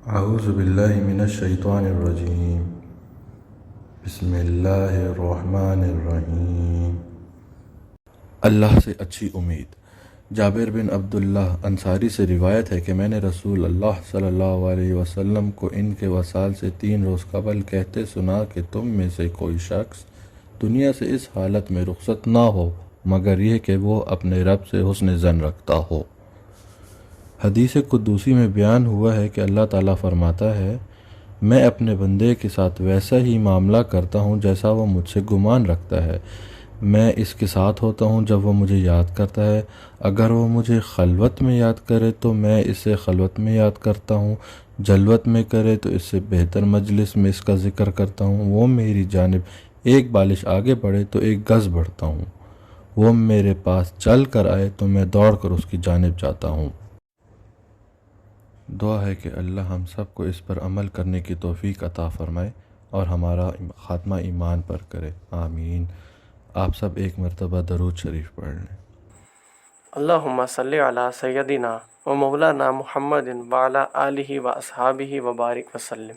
اعوذ باللہ من الشیطان الرجیم بسم اللہ الرحمن الرحیم۔ اللہ سے اچھی امید۔ جابر بن عبداللہ انصاری سے روایت ہے کہ میں نے رسول اللہ صلی اللہ علیہ وسلم کو ان کے وصال سے 3 روز قبل کہتے سنا کہ تم میں سے کوئی شخص دنیا سے اس حالت میں رخصت نہ ہو مگر یہ کہ وہ اپنے رب سے حسن ظن رکھتا ہو۔ حدیث قدوسی میں بیان ہوا ہے کہ اللہ تعالیٰ فرماتا ہے، میں اپنے بندے کے ساتھ ویسا ہی معاملہ کرتا ہوں جیسا وہ مجھ سے گمان رکھتا ہے۔ میں اس کے ساتھ ہوتا ہوں جب وہ مجھے یاد کرتا ہے۔ اگر وہ مجھے خلوت میں یاد کرے تو میں اسے خلوت میں یاد کرتا ہوں، جلوت میں کرے تو اس سے بہتر مجلس میں اس کا ذکر کرتا ہوں۔ وہ میری جانب 1 بالش آگے بڑھے تو 1 گز بڑھتا ہوں۔ وہ میرے پاس چل کر آئے تو میں دوڑ کر اس کی جانب جاتا ہوں۔ دعا ہے کہ اللہ ہم سب کو اس پر عمل کرنے کی توفیق عطا فرمائے اور ہمارا خاتمہ ایمان پر کرے، آمین۔ آپ سب ایک مرتبہ درود شریف پڑھ لیں۔ اللہم صلی علی سیدنا و مولانا محمد وعلی آلہ و اصحابہ وبارک وسلم۔